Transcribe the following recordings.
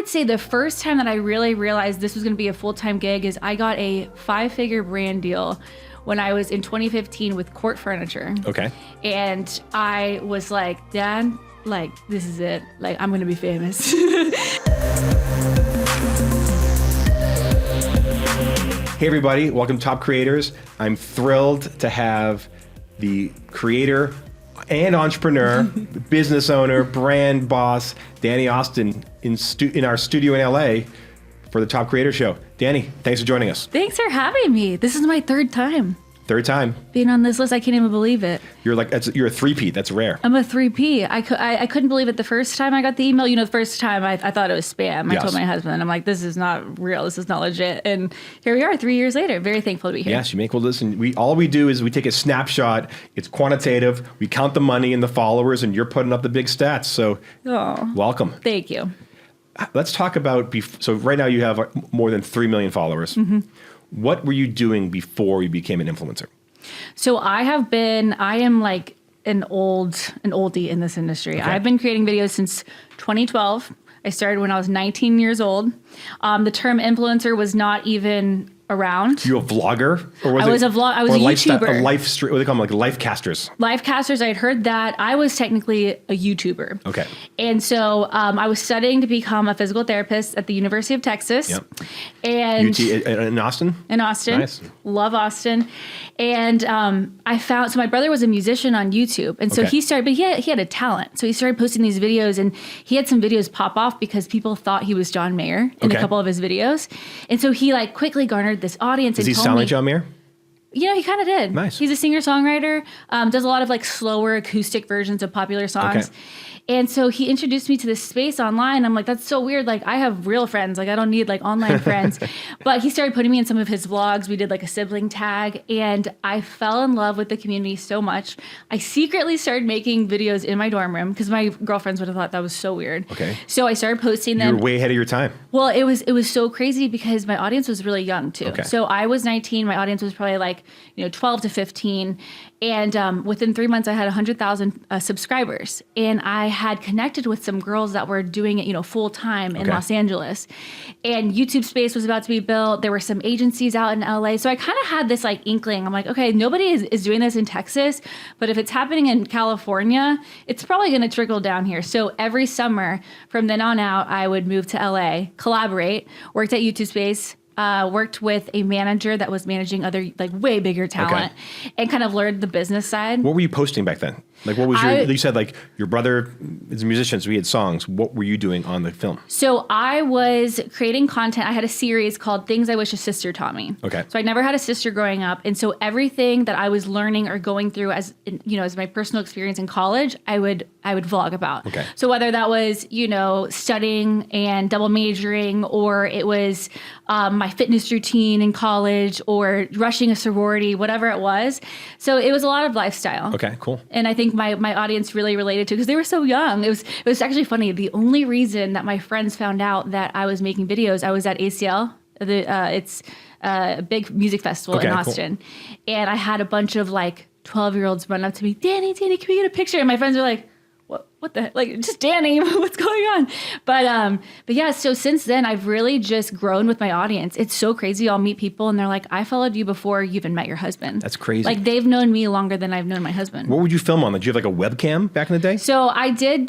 would say the first time that I really realized this was going to be a full-time gig is I got a 5-figure brand deal when I was in 2015 with Court Furniture. Okay. And I was like, Dad, like, this is it. Like, I'm going to be famous. Hey everybody, welcome to Top Creators. I'm thrilled to have the creator and entrepreneur, business owner, brand boss, Dani Austin in our studio in LA for the Top Creator Show. Dani, thanks for joining us. Thanks for having me. This is my third time Third time. being on this list. I can't even believe it. You're a three-peat. That's rare. I'm a 3P. I couldn't believe it the first time I got the email. You know, the first time I thought it was spam. I told my husband, I'm like, this is not real. This is not legit. And here we are 3 years later. Very thankful to be here. Yes, you make well listen. All we do is we take a snapshot. It's quantitative. We count the money and the followers, and you're putting up the big stats. So welcome. Thank you. Let's talk about, so right now you have more than 3 million followers. Mm-hmm. What were you doing before you became an influencer? So I am like an oldie in this industry. Okay. I've been creating videos since 2012. I started when I was 19 years old. The term influencer was not even around. You a vlogger? Or I was a YouTuber. What do they call them? Like life casters? Life casters, I had heard that. I was technically a YouTuber. Okay. And so I was studying to become a physical therapist at the University of Texas. Yep. And UT in Austin? In Austin. Nice. Love Austin. And so my brother was a musician on YouTube. And so he started, but he had a talent. So he started posting these videos, and he had some videos pop off because people thought he was John Mayer in a couple of his videos. And so he like quickly garnered this audience. Does he sound like John Mayer? You know, he kind of did. Nice. He's a singer-songwriter, does a lot of like slower acoustic versions of popular songs. Okay. And so he introduced me to this space online. I'm like, that's so weird. Like, I have real friends. Like, I don't need like online friends. But he started putting me in some of his vlogs. We did like a sibling tag, and I fell in love with the community so much. I secretly started making videos in my dorm room because my girlfriends would have thought that was so weird. Okay. So I started posting them. You were way ahead of your time. Well, it was so crazy because my audience was really young too. Okay. So I was 19. My audience was probably like 12 to 15. And within 3 months, I had 100,000 subscribers. And I had connected with some girls that were doing it, full time in Los Angeles. And YouTube space was about to be built. There were some agencies out in LA. So I kind of had this like inkling. I'm like, okay, nobody is doing this in Texas, but if it's happening in California, it's probably going to trickle down here. So every summer from then on out, I would move to LA, collaborate, worked at YouTube space, worked with a manager that was managing other like way bigger talent, and kind of learned the business side. What were you posting back then? Like what was you said like your brother is a musician, so he had songs. What were you doing on the film? So I was creating content. I had a series called Things I Wish a Sister Taught Me. Okay. So I never had a sister growing up. And so everything that I was learning or going through as my personal experience in college, I would vlog about. Okay. So whether that was, studying and double majoring, or it was my fitness routine in college, or rushing a sorority, whatever it was. So it was a lot of lifestyle. Okay, cool. And I think my audience really related to, because they were so young. It was actually funny. The only reason that my friends found out that I was making videos, I was at ACL. It's a big music festival in Austin. Cool. And I had a bunch of like 12-year-olds run up to me, Dani, can we get a picture? And my friends were like, what the heck? Like, just Dani, what's going on? But yeah, so since then, I've really just grown with my audience. It's so crazy. I'll meet people and they're like, I followed you before you even met your husband. That's crazy. Like, they've known me longer than I've known my husband. What would you film on? Did you have like a webcam back in the day? So I did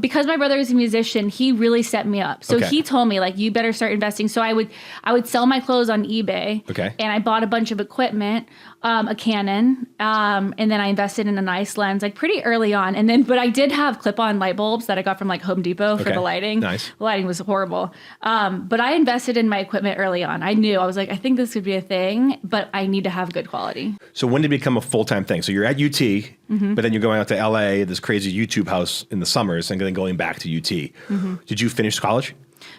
because my brother is a musician, he really set me up. So he told me like, you better start investing. So I would sell my clothes on eBay. Okay. And I bought a bunch of equipment, a Canon, and then I invested in a nice lens, like pretty early on. But I did have clip-on light bulbs that I got from like Home Depot for the lighting. Nice. The lighting was horrible. But I invested in my equipment early on. I was like, I think this could be a thing, but I need to have good quality. So when did it become a full-time thing? So you're at UT, but then you're going out to LA, this crazy YouTube house in the summers, and then going back to UT. Did you finish college?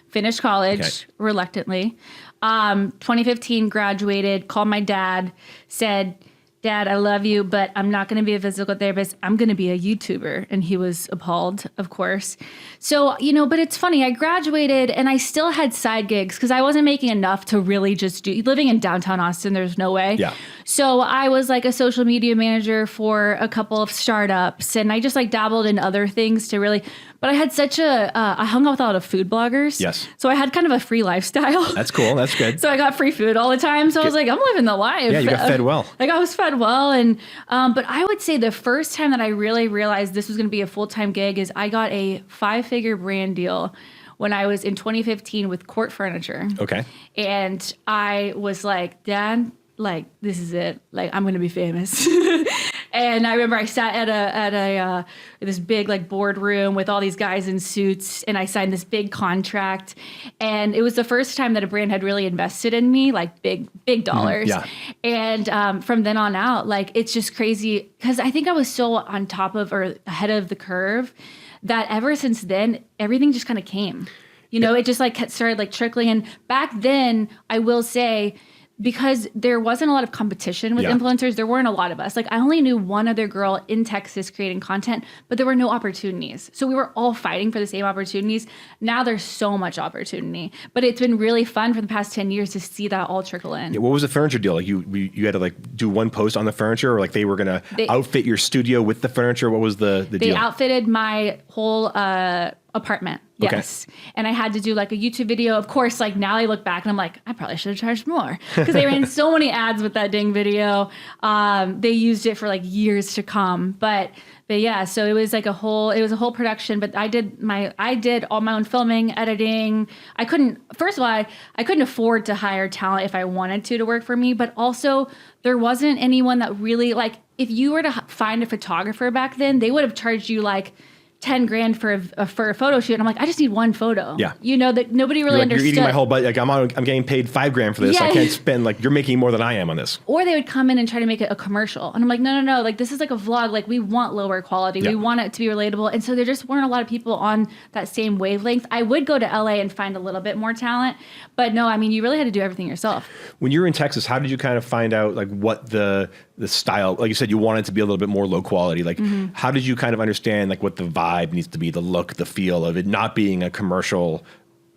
Finished college reluctantly. 2015 graduated, called my dad, said, Dad, I love you, but I'm not going to be a physical therapist. I'm going to be a YouTuber. And he was appalled, of course. So, but it's funny. I graduated and I still had side gigs because I wasn't making enough to really just living in downtown Austin, there's no way. Yeah. So I was like a social media manager for a couple of startups, and I just like dabbled in other things to really, But I had I hung out with a lot of food bloggers. Yes. So I had kind of a free lifestyle. That's cool. That's good. So I got free food all the time. So I was like, I'm living the life. Yeah, you got fed well. Like I was fed well. And, but I would say the first time that I really realized this was going to be a full-time gig is I got a 5-figure brand deal when I was in 2015 with Court Furniture. Okay. And I was like, Dad, like, this is it. Like, I'm going to be famous. And I remember I sat at this big like boardroom with all these guys in suits, and I signed this big contract. And it was the first time that a brand had really invested in me, like big dollars. Yeah. And from then on out, like, it's just crazy because I think I was so on top of or ahead of the curve that ever since then, everything just kind of came. You know, it just like started like trickling. And back then, I will say, because there wasn't a lot of competition with influencers, there weren't a lot of us. Like, I only knew one other girl in Texas creating content, but there were no opportunities. So we were all fighting for the same opportunities. Now there's so much opportunity, but it's been really fun for the past 10 years to see that all trickle in. Yeah, what was the furniture deal? Like you had to like do one post on the furniture, or like they were going to outfit your studio with the furniture? What was the deal? They outfitted my whole apartment. Yes. Okay. And I had to do like a YouTube video. Of course, like now I look back and I'm like, I probably should have charged more because they ran so many ads with that dang video. They used it for like years to come. But yeah, so it was like a whole production, but I did all my own filming, editing. First of all, I couldn't afford to hire talent if I wanted to work for me, but also there wasn't anyone that really, like, if you were to find a photographer back then, they would have charged you like $10,000 for a photo shoot. And I'm like, I just need one photo. Yeah. You know, that nobody really understood. You're eating my whole budget. Like I'm getting paid $5,000 for this. Yeah. I can't spend, like, you're making more than I am on this. Or they would come in and try to make it a commercial. And I'm like, no. Like, this is like a vlog. Like, we want lower quality. Yeah. We want it to be relatable. And so there just weren't a lot of people on that same wavelength. I would go to LA and find a little bit more talent. But no, I mean, you really had to do everything yourself. When you were in Texas, how did you kind of find out, like, what the style, like you said, you wanted to be a little bit more low quality. Like, how did you kind of understand, like, what the vibe needs to be, the look, the feel of it not being a commercial,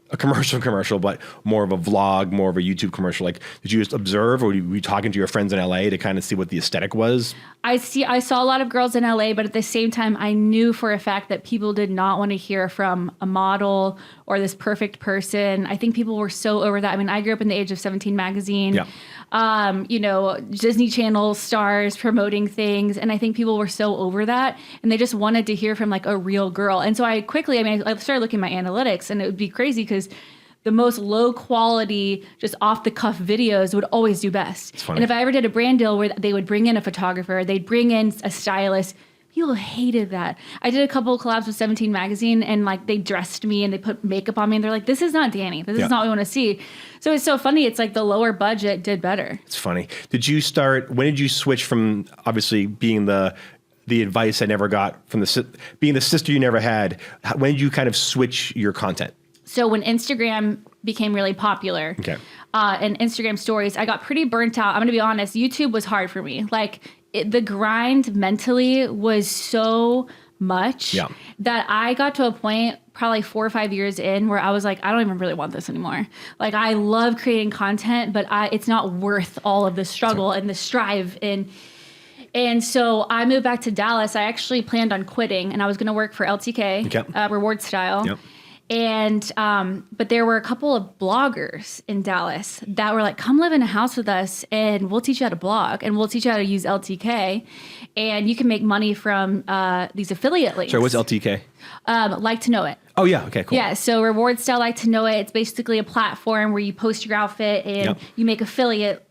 but more of a vlog, more of a YouTube commercial? Like, did you just observe, or were you talking to your friends in LA to kind of see what the aesthetic was? I saw a lot of girls in LA, but at the same time, I knew for a fact that people did not want to hear from a model or this perfect person. I think people were so over that. I mean, I grew up in the Age of 17 magazine. Yeah. You know, Disney Channel stars promoting things. And I think people were so over that, and they just wanted to hear from like a real girl. And so I started looking at my analytics, and it would be crazy because the most low quality, just off the cuff videos would always do best. And if I ever did a brand deal where they would bring in a photographer, they'd bring in a stylist, people hated that. I did a couple of collabs with 17 magazine, and like they dressed me and they put makeup on me, and they're like, this is not Dani. This is not what we want to see. So it's so funny. It's like the lower budget did better. It's funny. When did you switch from obviously being the advice I never got from being the sister you never had? When did you kind of switch your content? So when Instagram became really popular, and Instagram stories, I got pretty burnt out. I'm going to be honest. YouTube was hard for me. Like, the grind mentally was so much that I got to a point probably 4 or 5 years in where I was like, I don't even really want this anymore. Like, I love creating content, but it's not worth all of the struggle and the strive. And so I moved back to Dallas. I actually planned on quitting, and I was going to work for LTK, Reward Style. Yep. And, but there were a couple of bloggers in Dallas that were like, come live in a house with us and we'll teach you how to blog, and we'll teach you how to use LTK, and you can make money from, these affiliate links. Sorry, what's LTK? Like to Know It. Oh yeah. Okay, cool. Yeah. So Reward Style Like to Know It. It's basically a platform where you post your outfit and you make affiliate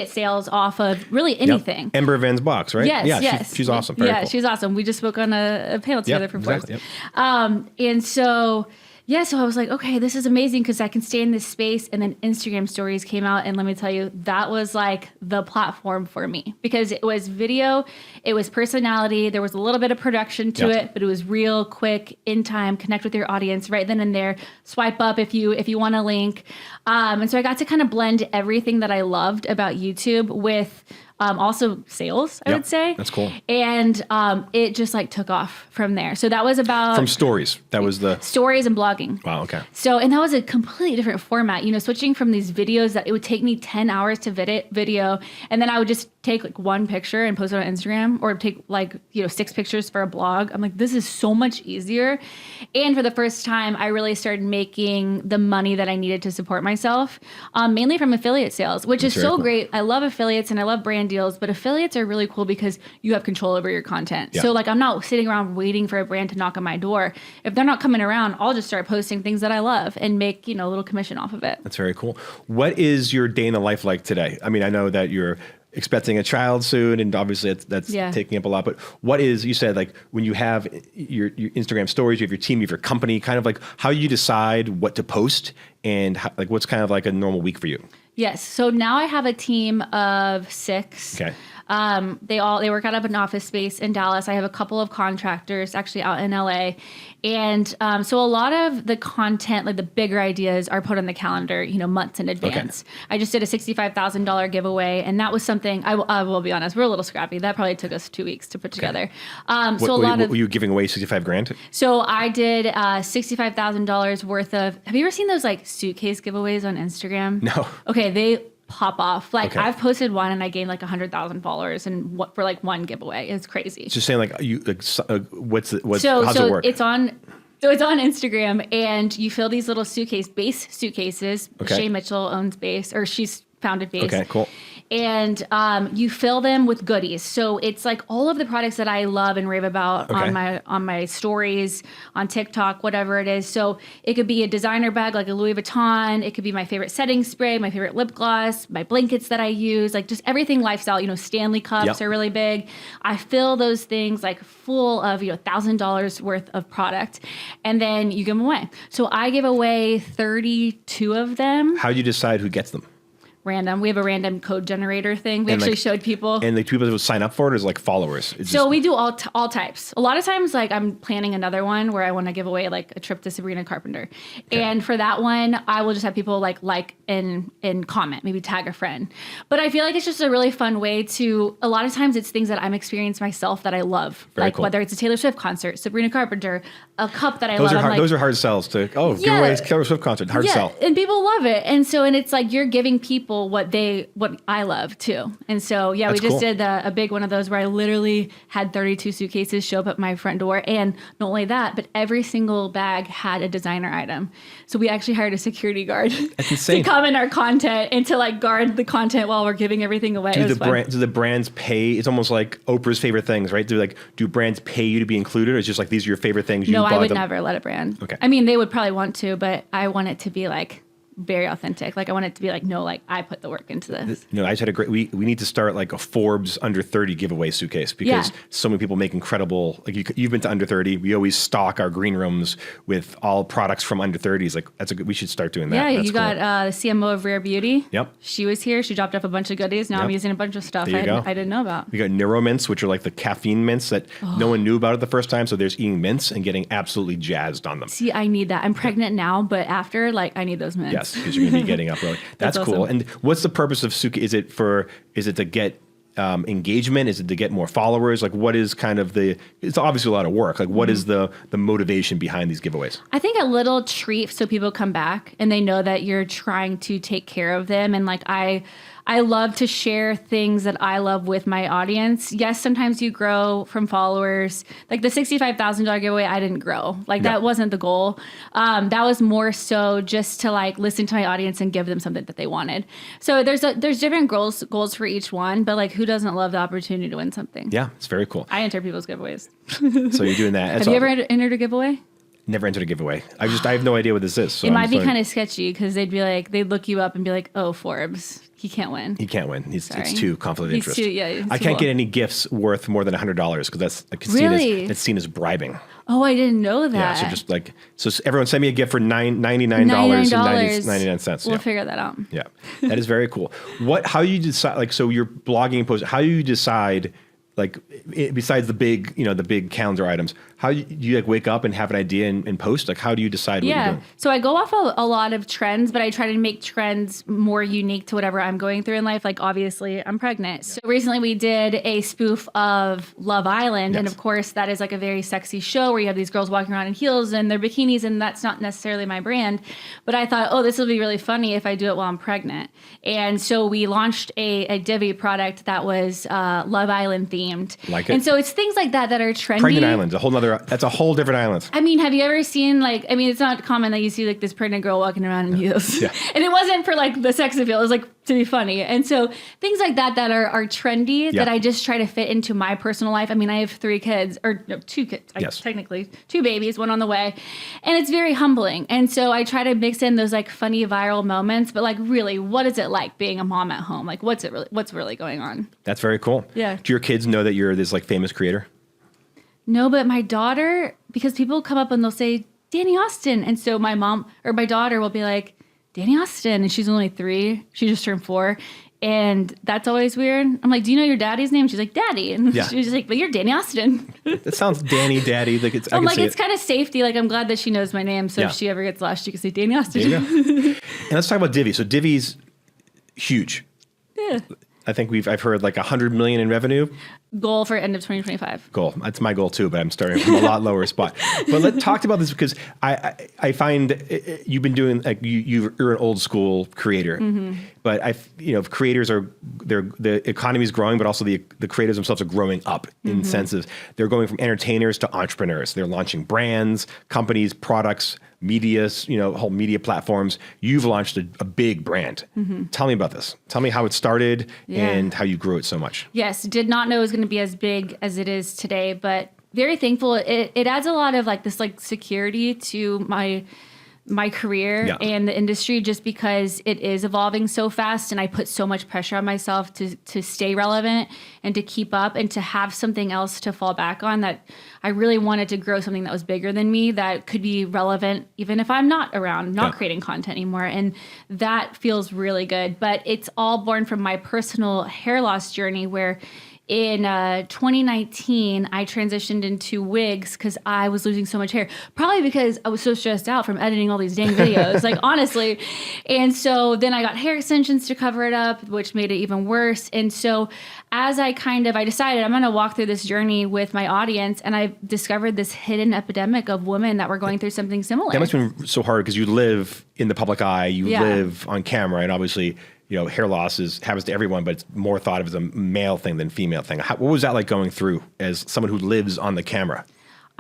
sales off of really anything. Yep. Ember Van's box, right? Yes. She's awesome. Very cool. She's awesome. We just spoke on a panel together for Forbes. Exactly. And so I was like, okay, this is amazing because I can stay in this space. And then Instagram stories came out, and let me tell you, that was like the platform for me because it was video, it was personality, there was a little bit of production to it, but it was real, quick, in time, connect with your audience right then and there. Swipe up if you want a link. And so I got to kind of blend everything that I loved about YouTube with also sales, I would say. That's cool. And it just like took off from there. So that was about... From stories. That was the... Stories and blogging. Wow, okay. So, and that was a completely different format. You know, switching from these videos that it would take me 10 hours to video, and then I would just take like one picture and post it on Instagram, or take like, 6 pictures for a blog. I'm like, this is so much easier. And for the first time, I really started making the money that I needed to support myself, mainly from affiliate sales, which is so great. I love affiliates and I love brand deals, but affiliates are really cool because you have control over your content. Yeah. So like, I'm not sitting around waiting for a brand to knock on my door. If they're not coming around, I'll just start posting things that I love and make, a little commission off of it. That's very cool. What is your day in the life like today? I mean, I know that you're expecting a child soon, and obviously that's taking up a lot, but what is, you said like when you have your Instagram stories, you have your team, you have your company, kind of like how you decide what to post and how, like what's kind of like a normal week for you? Yes. So now I have a team of 6. Okay. They work out of an office space in Dallas. I have a couple of contractors actually out in LA. And so a lot of the content, like the bigger ideas, are put on the calendar, months in advance. Okay. I just did a $65,000 giveaway, and that was something, I will be honest, we're a little scrappy. That probably took us 2 weeks to put together. Were you giving away 65 grand? So I did $65,000 worth of, have you ever seen those like suitcase giveaways on Instagram? No. Okay, they pop off. Like I've posted one and I gained like 100,000 followers and for like one giveaway. It's crazy. It's just saying like how's it work? It's on Instagram, and you fill these little base suitcases. Okay. Shay Mitchell owns Base, or she's founded Base. Okay, cool. And you fill them with goodies. So it's like all of the products that I love and rave about on my stories, on TikTok, whatever it is. So it could be a designer bag like a Louis Vuitton. It could be my favorite setting spray, my favorite lip gloss, my blankets that I use, like just everything lifestyle. Stanley cups are really big. I fill those things like full of $1,000 worth of product, and then you give them away. So I give away 32 of them. How do you decide who gets them? Random. We have a random code generator thing. We actually showed people. And the people that will sign up for it is like followers. We do all types. A lot of times, like I'm planning another one where I want to give away like a trip to Sabrina Carpenter. Okay. And for that one, I will just have people like and comment, maybe tag a friend. But I feel like it's just a really fun way to, a lot of times it's things that I'm experiencing myself that I love. Very cool. Whether it's a Taylor Swift concert, Sabrina Carpenter, a cup that I love. Those are hard sells to, give away a Taylor Swift concert. Hard sell. And people love it. And it's like you're giving people what I love too. And so, we just did a big one of those where I literally had 32 suitcases show up at my front door. And not only that, but every single bag had a designer item. So we actually hired a security guard to come in our content and to like guard the content while we're giving everything away. Do the brands pay? It's almost like Oprah's favorite things, right? Do brands pay you to be included, or it's just like these are your favorite things? No, I would never let a brand. Okay. I mean, they would probably want to, but I want it to be like very authentic. Like I want it to be like, no, like I put the work into this. I just had we need to start like a Forbes under 30 giveaway suitcase, because so many people make incredible, like you've been to under 30. We always stock our green rooms with all products from under 30s. Like we should start doing that. Yeah, that's got the CMO of Rare Beauty. Yep. She was here. She dropped off a bunch of goodies. Now I'm using a bunch of stuff I didn't know about. We got Neuro Mints, which are like the caffeine mints that no one knew about it the first time. So there's eating mints and getting absolutely jazzed on them. See, I need that. I'm pregnant now, but after, like, I need those mints. Yes, because you're going to be getting up early. That's cool. Awesome. And what's the purpose of Suki? Is it to get engagement? Is it to get more followers? Like what is kind of it's obviously a lot of work. Like what is the motivation behind these giveaways? I think a little treat so people come back and they know that you're trying to take care of them. And like I love to share things that I love with my audience. Yes, sometimes you grow from followers. Like the $65,000 giveaway, I didn't grow. Like that wasn't the goal. That was more so just to like listen to my audience and give them something that they wanted. So there's different goals for each one, but like who doesn't love the opportunity to win something? Yeah, it's very cool. I enter people's giveaways. So you're doing that. Have you ever entered a giveaway? Never entered a giveaway. I have no idea what this is. So it might be kind of sketchy because they'd look you up and be like, oh, Forbes. He can't win. He can't win. It's too conflict of interest. I can't get any gifts worth more than $100 because that's seen as bribing. Oh, I didn't know that. Yeah, so just like everyone send me a gift for $99.99. We'll figure that out. Yeah, that is very cool. How do you decide? Like, so you're blogging and posting. How do you decide? like besides the big calendar items, how do you like wake up and have an idea and post? Like, how do you decide what you're doing? So I go off a lot of trends, but I try to make trends more unique to whatever I'm going through in life. Like, obviously I'm pregnant. So recently we did a spoof of Love Island. And of course that is like a very sexy show where you have these girls walking around in heels and their bikinis, and that's not necessarily my brand. But I thought, oh, this will be really funny if I do it while I'm pregnant. And so we launched a Divi product that was Love Island themed. Like it. And so it's things like that that are trendy. Pregnant Island's that's a whole different island. I mean, have you ever seen it's not common that you see like this pregnant girl walking around in heels. Yeah. And it wasn't for like the sex appeal. It was like to be funny. And so things like that are trendy that I just try to fit into my personal life. I mean, I have 3 kids, or no, 2 kids, technically 2 babies, 1 on the way. And it's very humbling. And so I try to mix in those like funny viral moments, but like really, what is it like being a mom at home? Like what's really going on? That's very cool. Yeah. Do your kids know that you're this like famous creator? No, but my daughter, because people come up and they'll say, Dani Austin. And so my mom or my daughter will be like, Dani Austin. And she's only 3. She just turned 4. And that's always weird. I'm like, do you know your daddy's name? She's like, Daddy. And she's like, but you're Dani Austin. That sounds Danny, Daddy. Like it's, I'm like, it's kind of safety. Like, I'm glad that she knows my name. So if she ever gets lost, she can say Dani Austin. And let's talk about Divi. So Divi's huge. Yeah. I think I've heard like 100 million in revenue. Goal for end of 2025. Goal. That's my goal too, but I'm starting from a lot lower spot. But let's talk about this because I find you've been doing like you're an old school creator, but creators the economy is growing, but also the creators themselves are growing up in senses. They're going from entertainers to entrepreneurs. They're launching brands, companies, products, media, whole media platforms. You've launched a big brand. Tell me about this. Tell me how it started and how you grew it so much. Yes, did not know it was going to be as big as it is today, but very thankful. It adds a lot of like this like security to my career and the industry, just because it is evolving so fast and I put so much pressure on myself to stay relevant and to keep up and to have something else to fall back on. That I really wanted to grow something that was bigger than me, that could be relevant even if I'm not around, not creating content anymore. And that feels really good. But it's all born from my personal hair loss journey, where in 2019, I transitioned into wigs because I was losing so much hair. Probably because I was so stressed out from editing all these dang videos, like honestly. And so then I got hair extensions to cover it up, which made it even worse. And so as I decided I'm going to walk through this journey with my audience, and I discovered this hidden epidemic of women that were going through something similar. That must have been so hard because you live in the public eye, you live on camera, and obviously hair loss happens to everyone, but it's more thought of as a male thing than female thing. What was that like going through as someone who lives on the camera?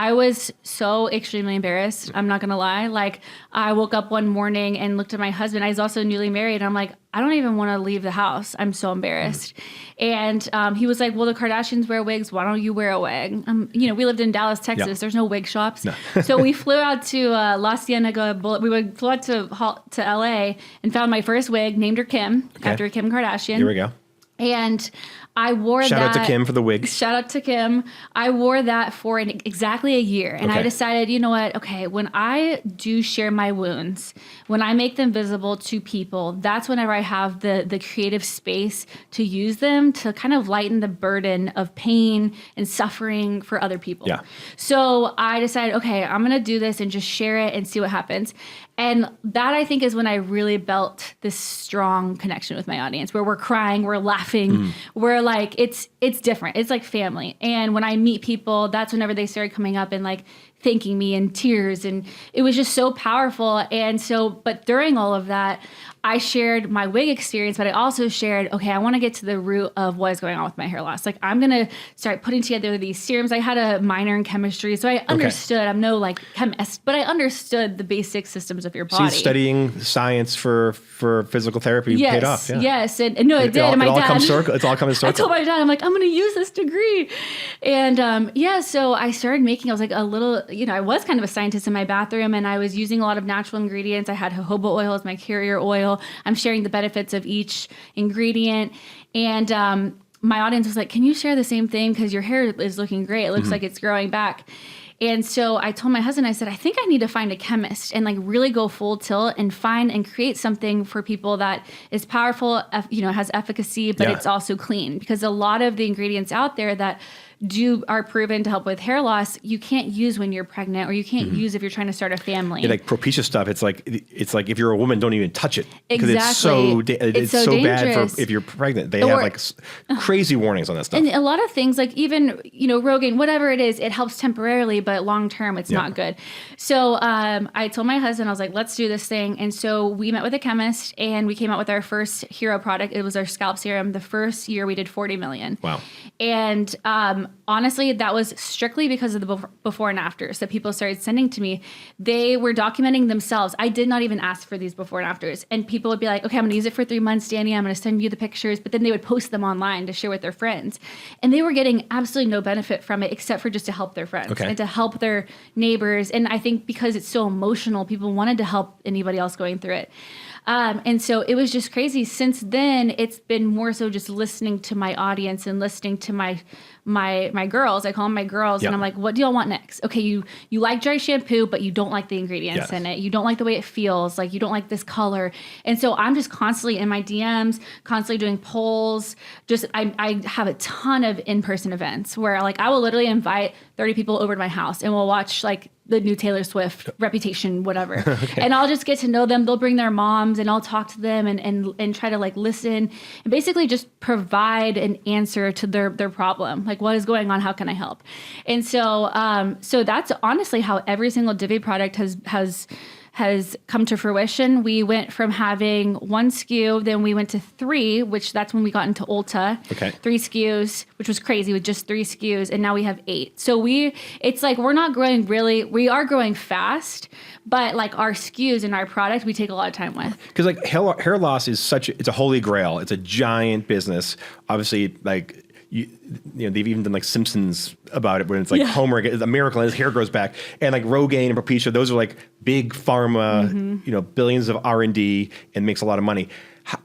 I was so extremely embarrassed. I'm not going to lie. Like, I woke up one morning and looked at my husband. I was also newly married. And I'm like, I don't even want to leave the house. I'm so embarrassed. And he was like, well, the Kardashians wear wigs. Why don't you wear a wig? We lived in Dallas, Texas. Yep. There's no wig shops. No. So we flew out to La Cienega. We flew out to LA and found my first wig, named her Kim, after Kim Kardashian. Here we go. And I wore that. Shout out to Kim for the wig. Shout out to Kim. I wore that for exactly a year. And I decided, you know what? Okay, when I do share my wounds, when I make them visible to people, that's whenever I have the creative space to use them to kind of lighten the burden of pain and suffering for other people. Yeah. So I decided, okay, I'm going to do this and just share it and see what happens. And that, I think, is when I really built this strong connection with my audience, where we're crying, we're laughing, we're like, it's different. It's like family. And when I meet people, that's whenever they started coming up and like thanking me in tears. And it was just so powerful. And so, but during all of that, I shared my wig experience, but I also shared, okay, I want to get to the root of what is going on with my hair loss. Like, I'm going to start putting together these serums. I had a minor in chemistry, so I understood. I'm no like chemist, but I understood the basic systems of your body. So studying science for physical therapy paid off. Yeah. Yes. And no, it did. And it's all coming circle. I told my dad, I'm like, I'm going to use this degree. And so I started making, I was like a little, I was kind of a scientist in my bathroom, and I was using a lot of natural ingredients. I had jojoba oil as my carrier oil. I'm sharing the benefits of each ingredient. And my audience was like, can you share the same thing? Because your hair is looking great. It looks like it's growing back. And so I told my husband, I said, I think I need to find a chemist and like really go full tilt and find and create something for people that is powerful, has efficacy, but it's also clean, because a lot of the ingredients out there that are proven to help with hair loss, you can't use when you're pregnant, or you can't use if you're trying to start a family. Yeah, like Propecia stuff, it's like if you're a woman, don't even touch it, because exactly. it's so bad for if you're pregnant. They have like crazy warnings on that stuff. And a lot of things, like even Rogaine, whatever it is, it helps temporarily, but long term it's not good. So I told my husband, I was like, let's do this thing. And so we met with a chemist and we came out with our first hero product. It was our scalp serum. The first year we did 40 million. Wow. And honestly, that was strictly because of the before and afters that people started sending to me. They were documenting themselves. I did not even ask for these before and afters. And people would be like, okay, I'm going to use it for 3 months, Dani. I'm going to send you the pictures. But then they would post them online to share with their friends. And they were getting absolutely no benefit from it except for just to help their friends and to help their neighbors. And I think because it's so emotional, people wanted to help anybody else going through it. And so it was just crazy. Since then, it's been more so just listening to my audience and listening to my girls. I call them my girls. And I'm like, what do y'all want next? Okay, you like dry shampoo, but you don't like the ingredients in it. You don't like the way it feels. Like, you don't like this color. And so I'm just constantly in my DMs, constantly doing polls. I have a ton of in-person events where like I will literally invite 30 people over to my house and we'll watch like the new Taylor Swift Reputation, whatever. And I'll just get to know them. They'll bring their moms and I'll talk to them and try to like listen and basically just provide an answer to their problem. Like, what is going on? How can I help? And so, so that's honestly how every single Divi product has come to fruition. We went from having 1 SKU, then we went to 3, which that's when we got into Ulta. 3 SKUs, which was crazy with just 3 SKUs, and now we have 8. So it's like we're not growing we are growing fast, but like our SKUs and our product, we take a lot of time with. Because like hair loss is it's a holy grail. It's a giant business. Obviously, like they've even done like Simpsons about it, when it's like Homer gets a miracle and his hair grows back, and like Rogaine and Propecia, those are like big pharma, billions of R&D, and makes a lot of money.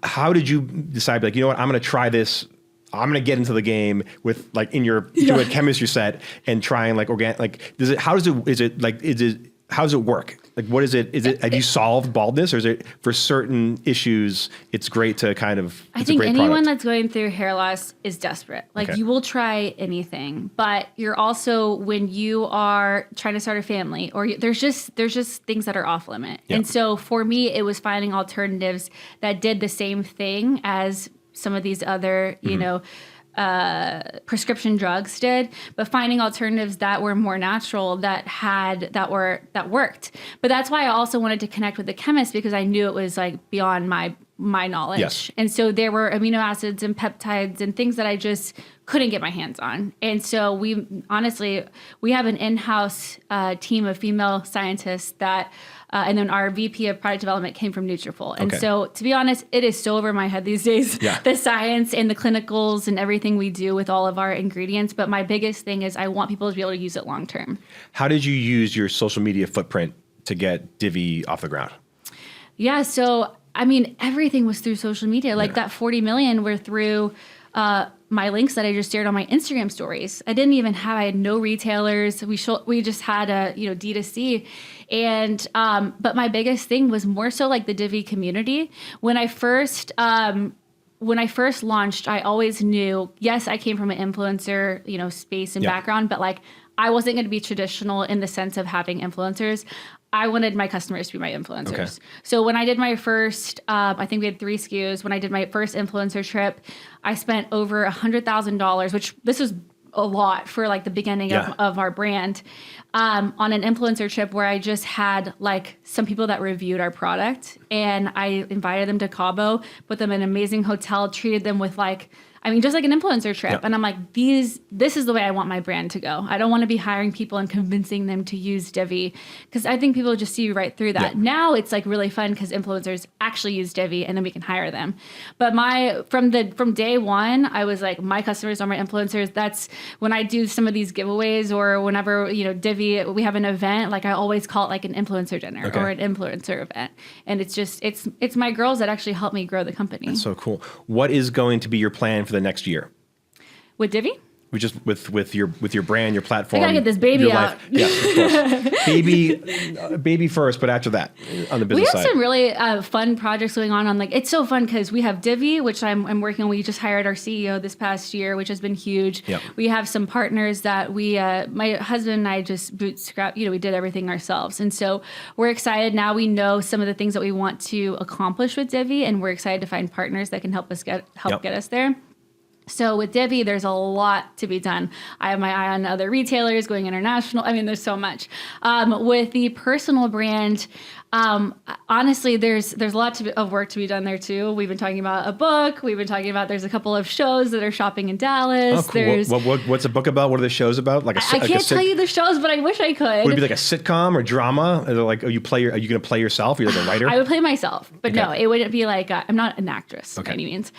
How did you decide, like, what, I'm going to try this? I'm going to get into the game with like do a chemistry set and try and like organic, like, how does it work? Like, what is it? Have you solved baldness, or is it for certain issues? It's great to kind of. I think anyone that's going through hair loss is desperate. Like, you will try anything, but you're also, when you are trying to start a family, or there's just things that are off limit. And so for me, it was finding alternatives that did the same thing as some of these other, prescription drugs did, but finding alternatives that were more natural, that worked. But that's why I also wanted to connect with the chemist, because I knew it was like beyond my knowledge. And so there were amino acids and peptides and things that I just couldn't get my hands on. And so we have an in-house team of female scientists that and then our VP of product development came from Nutrafol. And so, to be honest, it is so over my head these days, the science and the clinicals and everything we do with all of our ingredients. But my biggest thing is I want people to be able to use it long term. How did you use your social media footprint to get Divi off the ground? Yeah, so, I mean, everything was through social media. Like that 40 million were through my links that I just shared on my Instagram stories. I had no retailers. We just had a, D2C. And, but my biggest thing was more so like the Divi community. When I first launched, I always knew, yes, I came from an influencer, space and background, but like, I wasn't going to be traditional in the sense of having influencers. I wanted my customers to be my influencers. So when I did my first, I think we had 3 SKUs. When I did my first influencer trip, I spent over $100,000, which this was a lot for like the beginning of our brand, on an influencer trip where I just had like some people that reviewed our product, and I invited them to Cabo, put them in an amazing hotel, treated them with like, just like an influencer trip. And I'm like, this is the way I want my brand to go. I don't want to be hiring people and convincing them to use Divi, because I think people just see right through that. Now it's like really fun because influencers actually use Divi and then we can hire them. But from day one, I was like, my customers are my influencers. That's when I do some of these giveaways, or whenever, Divi, we have an event, like I always call it like an influencer dinner or an influencer event. And it's just, it's my girls that actually help me grow the company. That's so cool. What is going to be your plan for the next year? With Divi? just with your brand, your platform. I gotta get this baby out. Yes, of course. baby first, but after that, on the business side. We have some really fun projects going on. Like, it's so fun because we have Divvy, which I'm working on. We just hired our CEO this past year, which has been huge. Yep. We have some partners that we, my husband and I just bootstrapped. We did everything ourselves, and so we're excited now. We know some of the things that we want to accomplish with Divvy, and we're excited to find partners that can help us get us there. So with Divvy, there's a lot to be done. I have my eye on other retailers going international. I mean, there's so much. With the personal brand, honestly, there's a lot of work to be done there too. We've been talking about a book. We've been talking about there's a couple of shows that are shopping in Dallas. Oh, cool. What's a book about? What are the shows about? I can't tell you the shows, but I wish I could. Would it be like a sitcom or drama? Are like, are you going to play yourself? Are you like a writer? I would play myself, but no, it wouldn't be like I'm not an actress by any means.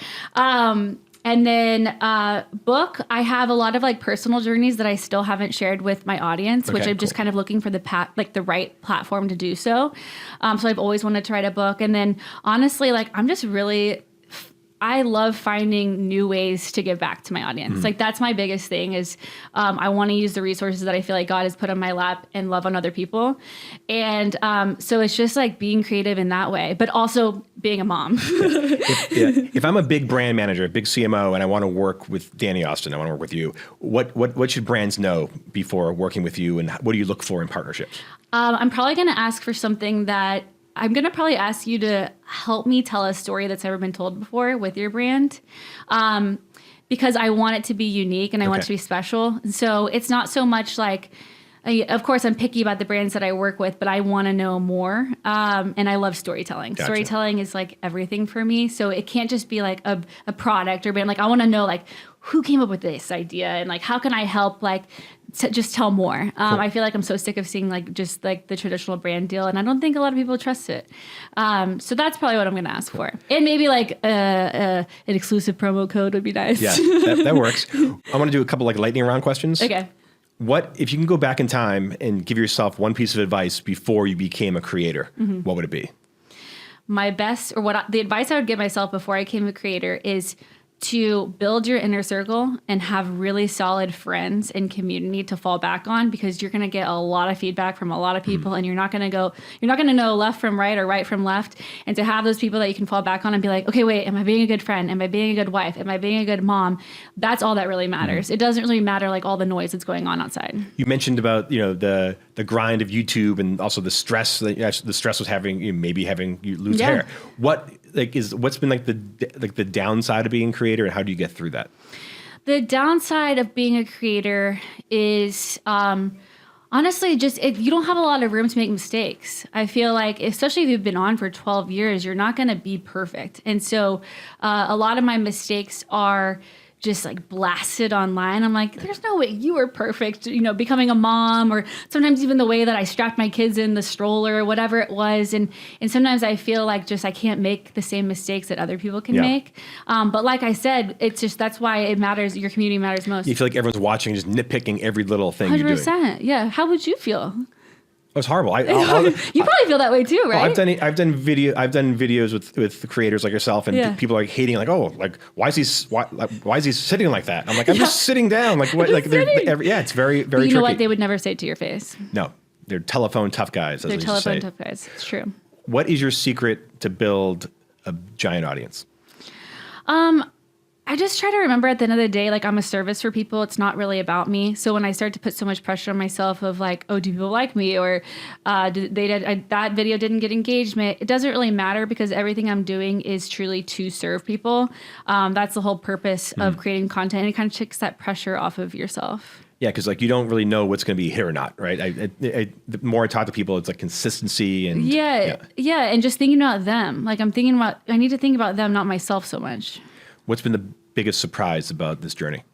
And then book, I have a lot of like personal journeys that I still haven't shared with my audience, which I'm just kind of looking for the right platform to do so. So I've always wanted to write a book. And then honestly, like I'm just really, I love finding new ways to give back to my audience. Like that's my biggest thing is I want to use the resources that I feel like God has put on my lap and love on other people. And so it's just like being creative in that way, but also being a mom. If I'm a big brand manager, a big CMO, and I want to work with Dani Austin, I want to work with you, what should brands know before working with you, and what do you look for in partnerships? I'm probably going to ask for something that I'm going to probably ask you to help me tell a story that's never been told before with your brand. Because I want it to be unique and I want it to be special. So it's not so much like, of course, I'm picky about the brands that I work with, but I want to know more. And I love storytelling. Gotcha. Storytelling is like everything for me. So it can't just be like a product or brand. Like I want to know like who came up with this idea and like how can I help like just tell more. Cool. I feel like I'm so sick of seeing like just like the traditional brand deal, and I don't think a lot of people trust it. So that's probably what I'm going to ask for, and maybe like an exclusive promo code would be nice. Yeah, that works. I want to do a couple like lightning round questions. Okay. What if you can go back in time and give yourself one piece of advice before you became a creator? Mm-hmm. What would it be? My best, or the advice I would give myself before I became a creator is to build your inner circle and have really solid friends and community to fall back on, because you're going to get a lot of feedback from a lot of people, and you're not going to know left from right or right from left. And to have those people that you can fall back on and be like, okay, wait, am I being a good friend? Am I being a good wife? Am I being a good mom? That's all that really matters. It doesn't really matter like all the noise that's going on outside. You mentioned about, the grind of YouTube and also the stress was having, maybe having you lose hair. What's been like the downside of being a creator, and how do you get through that? The downside of being a creator is honestly just you don't have a lot of room to make mistakes. I feel like, especially if you've been on for 12 years, you're not going to be perfect. And so a lot of my mistakes are just like blasted online. I'm like, there's no way you were perfect, becoming a mom, or sometimes even the way that I strapped my kids in the stroller or whatever it was. And sometimes I feel like just I can't make the same mistakes that other people can make. But like I said, it's just, that's why it matters. Your community matters most. You feel like everyone's watching, just nitpicking every little thing 100%, you're doing. Yeah. How would you feel? It was horrible. You probably feel that way too, right? Well, I've done videos with the creators like yourself, and people are like hating, like, oh, like why is he sitting like that? I'm like, I'm just sitting down. Like what? Like it's very very. But you know what? They would never say it to your face. No, they're telephone tough guys. They're telephone tough guys. It's true. What is your secret to build a giant audience? I just try to remember at the end of the day, like I'm a service for people. It's not really about me. So when I start to put so much pressure on myself of like, oh, do people like me? Or that video didn't get engagement. It doesn't really matter, because everything I'm doing is truly to serve people. That's the whole purpose of creating content. And it kind of takes that pressure off of yourself. Yeah, because like you don't really know what's going to be a hit or not, right? The more I talk to people, it's like consistency and and just thinking about them. Like I need to think about them, not myself so much. What's been the biggest surprise about this journey?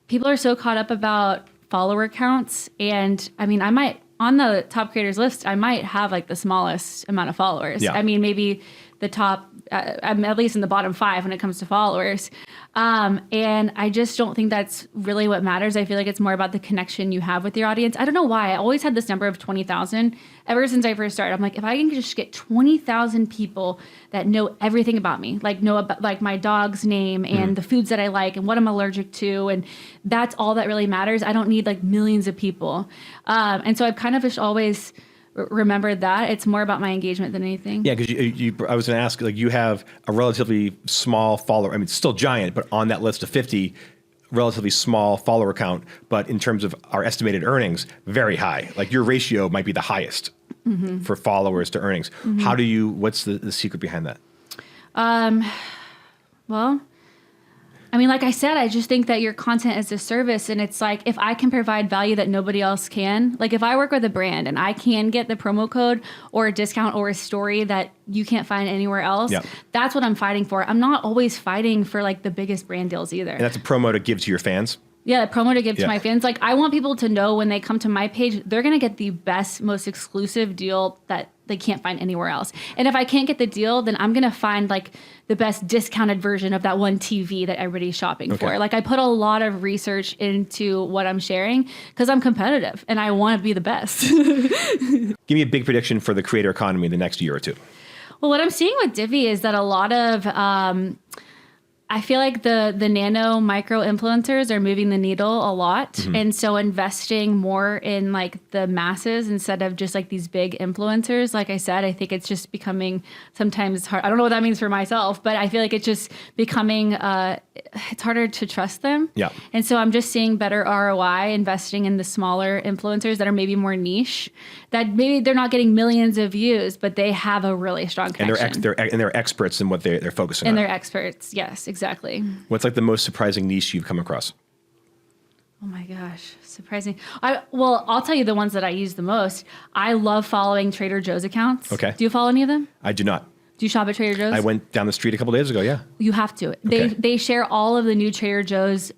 People are so caught up about follower counts, and I mean, on the top creators list, I might have like the smallest amount of followers. Yeah. I mean, maybe the top I'm at least in the bottom 5 when it comes to followers. And I just don't think that's really what matters. I feel like it's more about the connection you have with your audience. I don't know why. I always had this number of 20,000 ever since I first started. I'm like, if I can just get 20,000 people that know everything about me, like know about like my dog's name and the foods that I like and what I'm allergic to, and that's all that really matters. I don't need like millions of people. And so I've kind of just always remembered that it's more about my engagement than anything. Yeah, because I was going to ask, like, you have a relatively small follower. I mean, it's still giant, but on that list of 50, relatively small follower count. But in terms of our estimated earnings, very high. Like your ratio might be the highest for followers to earnings. How do you? What's the secret behind that? Well, I mean, like I said, I just think that your content is a service, and it's like, if I can provide value that nobody else can, like if I work with a brand and I can get the promo code or a discount or a story that you can't find anywhere else, that's what I'm fighting for. I'm not always fighting for like the biggest brand deals either. And that's a promo to give to your fans? Yeah, a promo to give to my fans. Like, I want people to know when they come to my page, they're going to get the best, most exclusive deal that they can't find anywhere else. And if I can't get the deal, then I'm going to find like the best discounted version of that one TV that everybody's shopping for. Like, I put a lot of research into what I'm sharing because I'm competitive and I want to be the best. Give me a big prediction for the creator economy in the next year or two. Well, what I'm seeing with Divi is that a lot of... I feel like the nano micro influencers are moving the needle a lot. And so investing more in like the masses instead of just like these big influencers. Like I said, I think it's just becoming sometimes hard. I don't know what that means for myself, but I feel like it's just becoming, it's harder to trust them. Yeah. And so I'm just seeing better ROI investing in the smaller influencers that are maybe more niche, that maybe they're not getting millions of views, but they have a really strong connection. And they're experts in what they're focusing on. And they're experts. Yes, exactly. What's like the most surprising niche you've come across? Oh my gosh, surprising. Well, I'll tell you the ones that I use the most. I love following Trader Joe's accounts. Okay. Do you follow any of them? I do not. Do you shop at Trader Joe's? I went down the street a couple days ago, yeah. You have to. They share all of the new Trader Joe's,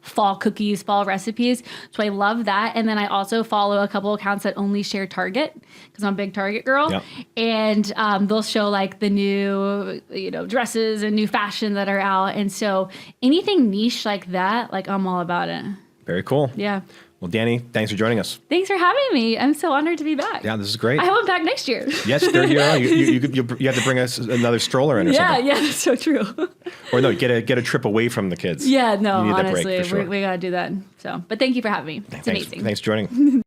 fall cookies, fall recipes. So I love that. And then I also follow a couple accounts that only share Target because I'm a big Target girl. Yep. And they'll show like the new, dresses and new fashion that are out. And so anything niche like that, like I'm all about it. Very cool. Yeah. Well, Dani, thanks for joining us. Thanks for having me. I'm so honored to be back. Yeah, this is great. I hope I'm back next year. Yes, there you are. You have to bring us another stroller in or something. Yeah, that's so true. Or no, get a trip away from the kids. Yeah, no, honestly, we got to do that. So, but thank you for having me. It's amazing. Thanks for joining.